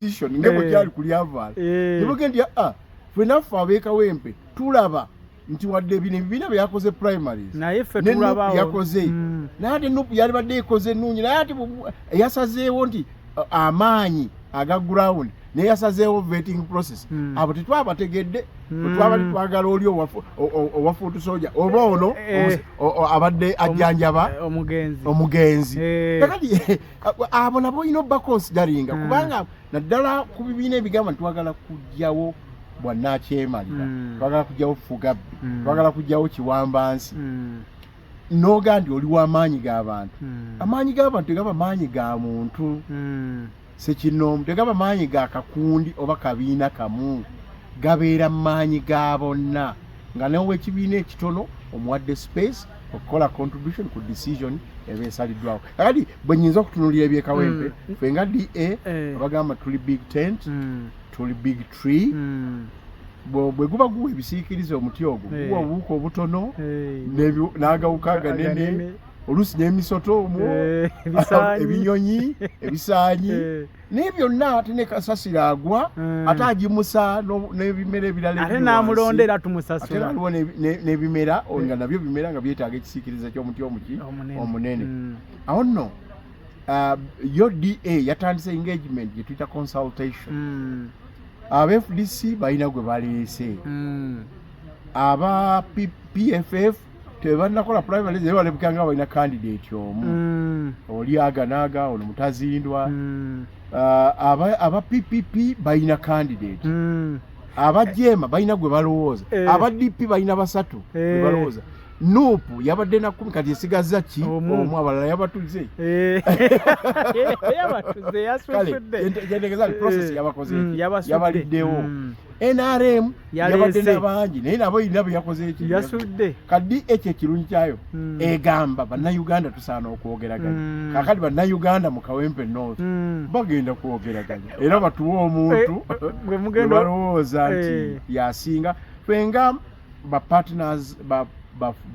opposition ngebo kyali kulyava nibogendi fenaffe ab'ekawempe tulaba nti wadde bino ebibiina byakoze primaries naye ffe tulabawo yakoze naye ate nupu yali badde ekoze ennungi naye ate yasazeewo nti amaanyi aga ground naye yasazeewo vetting process abo tetwabategedde twabali twagala oli owafuutu soja oba ono abadde ajjanjaba omugenzi kakati abo nabo olina obba consideringa kubanga naddala ku bibiina ebigamba ntitwagala kujjawo bwannakyemalira twagala kujjawo fugabbi twagala kujjawo kiwambansi noga ndi oli w'amaanyi g'abantu amaanyi g'abantu tegaba maanyi ga muntu sekinomu tegaba maanyi ga kakundi oba kabiina kamu gabeera maanyi ga bonna nga newe ekibiina ekitono omuwadde space okukola contribution ku decision eba esaliddwawo kakati bwe nyinza okutunulira ebyekawempe ffe nga DA abagamba tuli big tent tuli big tree bwe guba guwa ebisiikiriza omuti ogwo guwa obuwuka obutono n'agawuka aganene oluusi n'emisoto ebinyonyi ebisaanyi naye byonna ate ne kasasiro agwa ate agimusa n'ebimera ebirala ate n'amulondera tumusasula ate waliwo n'ebimera nga nabyo bimera nga byetaaga ekisiikiriza ky'omuti omunene awo nno yo DA yatandise engagement gye tuyita consultation aba FDC balina gwe baleese aba PFF tebanakola primary naye balebukanga nga balina candidate omu oli aganaaga ono mutazindwa aba PPP balina candidate aba Jema balina gwe balowooza aba DP balina basatu gwe balowooza Nupu yabadde na 10 kati esigaza ki omu abalala yabatuze yabatuze yasufudde yendegeza process yabakoze yabaliddewo NRM yabadde n'abangi naye nabo inabo yakoze eki yasudde kadi ekirungi kyayo egamba bannayuganda tusaana okwogeraganya kakati bannayuganda mu Kawempe North bagenda kwogeraganya era batuwa omuntu gwe mugendo balowooza nti yasinga fenga ba partners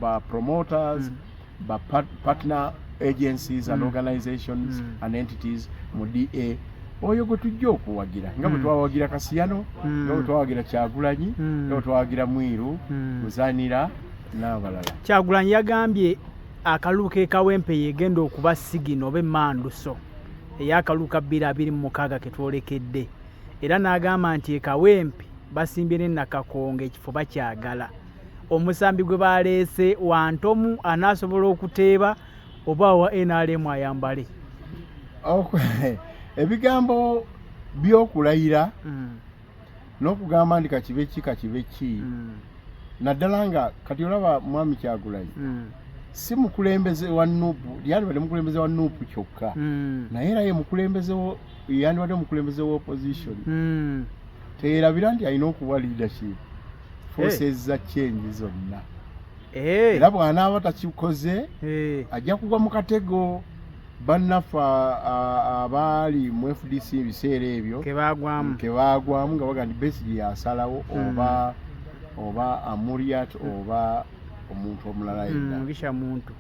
ba promoters ba partner agencies and organizations and entities mu DA oyo gwe tujja okuwagira nga bwe twawagira Kasiyano nga bwe twawagira Kyagulanyi nga bwe twawagira Mwiru Muzanira n'abalala. Kyagulanyi yagambye akalulu k'Ekawempe yegenda okuba sigino oba emmanduso ey'akalulu ka 2026 ke twolekedde era n'agamba nti Ekawempe basimbye ne Nakakonge ekifo bakyagala omusambi gwe baleese wantomu anaasobola okuteeba oba wa NRM ayambale ebigambo by'okulayira n'okugamba ndi kakibe ki naddala nga kati olaba mwami Kyagulanyi si mukulembeze wa Nuupu yandibadde mukulembeze wa Nuupu kyokka naye era ye mukulembeze yandibadde mukulembeze wa opposition teerabira nti alina okuwa leadership forces za change zonna era bw'anaaba takikoze ajja kugwa mu katego bannaffe abaali mu FDC ebiseera ebyo kebagwamu nga baga nti Besigye yasalawo oba Amuriat oba omuntu omulala yenna muntu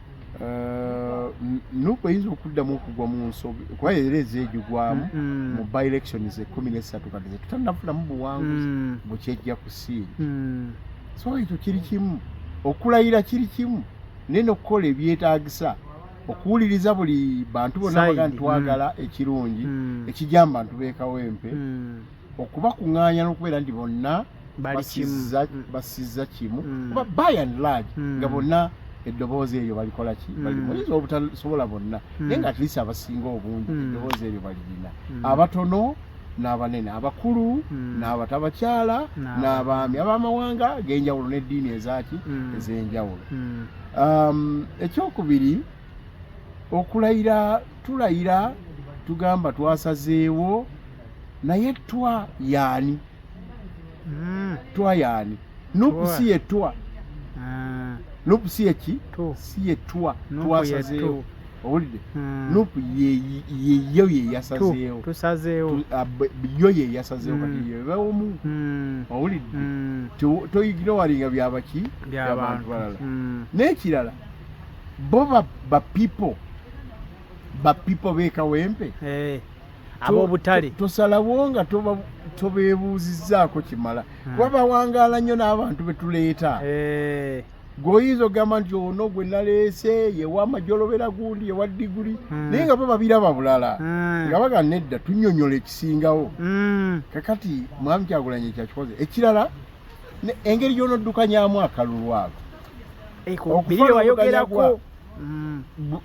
Nuupu eyinza okuddamu okugwa mu nsobi kuba era ezeegigwamu mu by elections 13 kati tutannafunamu buwanguzi bukyejja ku siini so ekyo kiri kimu okulayira kiri kimu naye n'okukola ebyetaagisa okuwuliriza buli bantu bonna baga ntwagala ekirungi ekijamba bantu b'Ekawempe okubakuŋŋaanya n'okubeera nti bonna basizza kimu kuba by and large nga bonna eddoboozi eryo balikola ki bayinza obutasobola bonna naye nga at least abasinga obungi eddoboozi eryo balirina abatono n'abanene abakulu n'abato abakyala n'abaami ab'amawanga ag'enjawulo n'eddiini ezaki ez'enjawulo ekyokubiri okulayira tulayira tugamba twasazeewo naye twa yaani Nuupu si ye twa Nuupu si ye ki si ye twa twasazeewo owulidde Nuupu yeyo yeyasazeewo yo yeyasazeewo kati yebawomu owulidde toyigira walinga byabaki byabantu balala n'ekirala bo ba people b'Ekawempe ab'obutale tosalawo nga tobeebuuzizzaako kimala kuba bawangaala nnyo n'abantu be tuleeta gweoyinza okugamba nti ono gwe naleese yewa amajolobera gundi yewa diguli naye nga bo babiraba bulala nga baga nedda tunnyonnyola ekisingawo kakati mwami Kyagulanyi ekyakikoze ekirala engeri gy'onoddukanyamu akalulu ako biri wayogerako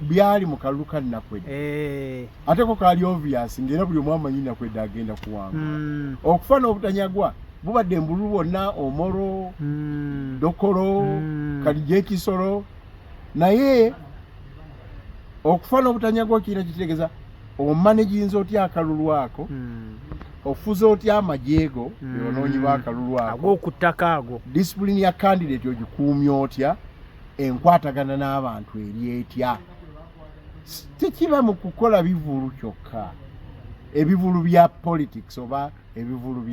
byali mu kalulu ka Nakwedde ate ko kaali obvious ng'era buli omu amanyi Nakwedde agenda kuwanga okufa n'obutanyagwa bubadde embululu bwonna Omoro Dokolo Kalijja Ekisolo naye okufa n'obutanyagwa kirina kitegeeza omanejinza otya akalulu ako ofuza otya amajeego byonoonyi b'akalulu ako ag'okuttaka ago disipulini ya candidate ogikuumya otya enkwatagana n'abantu eri etya tekiba mu kukola bivulu kyokka ebivulu bya politics oba ebivulu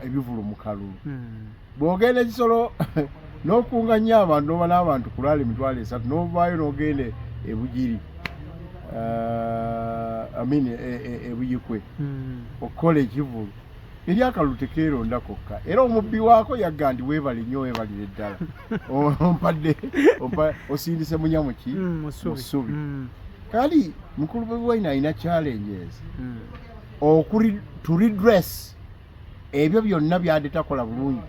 ebivulu mu kalulu bw'ogenda Ekisolo n'okunganya abantu oba n'abantu kulala emitwalo 3 n'ovaayo n'ogenda ebugiri ebuyikwe okukola ekivulu eri akalulu tekeeronda kokka era omubbi waako yagga nti weebale nnyo weebalire ddala ompadde osindise munyamuki musubi kali mukulu Bobi Wine alina challenges to redress ebyo byonna byadde takola bulungi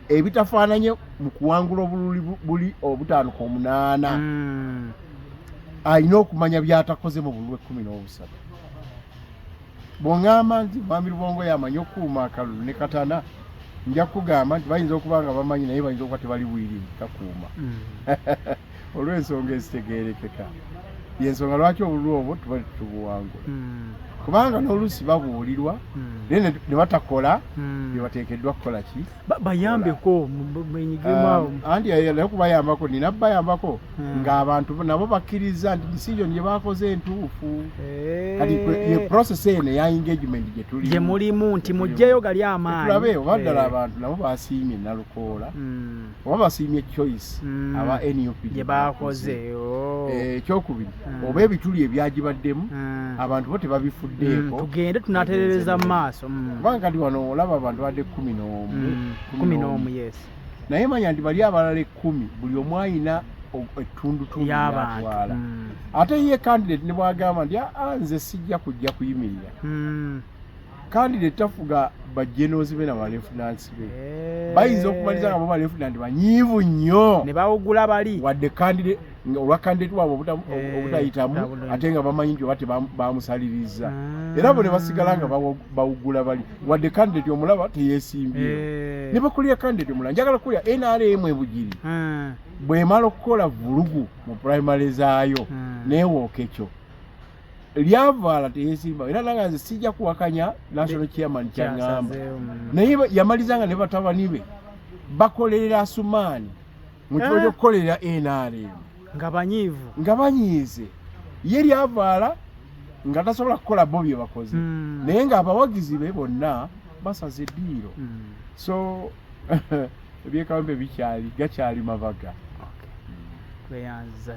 ebitafaananye mu kuwangula obululi buli 5-8 alina okumanya byatakoze mu bululu 13 bw'oŋŋamba nti mwami Lubongo yamanyi okukuuma akalulu ne Katana nja kugamba nti bayinza okuba nga bamanyi naye bayinza okuba tebali bwiri kakuuma olw'ensonga ezitegeerekeka yensonga lwaki obululu obwo tuba tubuwangula kubanga n'oluusi babuulirwa naye ne batakola bye bateekeddwa kukola ki bayambeko benyigiremu anti naye kubayambako nina bayambako ng'abantu nabo bakkiriza nti decision gye bakoze entuufu kati ye process eno eya engagement gye tulimu gye mulimu nti mujjeyo gali amaanyi tulabe oba ddala abantu nabo basiimye Nalukoola oba basiimye choice aba NUP gye bakoze ekyokubiri oba ebituli ebyagibaddemu abantu bo tebabifudde tugende tunaterereza mu maaso kubanga kati wano olaba abantu badde 11 yes naye manya nti bali abalala 10 buli omu alina ettundutundu lyatwala ate ye candidate ne bwagamba nti nze sijja kujja kuyimirira candidate tafuga bajenozi be n'abalefunansi be bayinza okumaliza nga bo balefunanti banyiivu nnyo ne bawugula bali wadde candidate olwa candidate waabwe obutayitamu ate nga bamanyi nti oba bamusaliriza era bo ne basigala nga bawugula bali wadde candidate omulaba teyeesimbye ne bakulira candidate omulala njagala kulya NRM ebugiri bw'emala okukola vulugu mu primary zaayo neewooka ekyo lyavaala teyeesimba era nanga nze sijja kuwakanya national chairman kyaŋŋamba naye yamalizanga ne batabani be bakolerera Asumaani mu kifo ky'okukolerera NRM nga banyiize ye lyavaala nga tasobola kukola bo bye bakoze naye ng'abawagizi be bonna basaze eddiiro so ebyekawempe gakyali mabaga tweyanza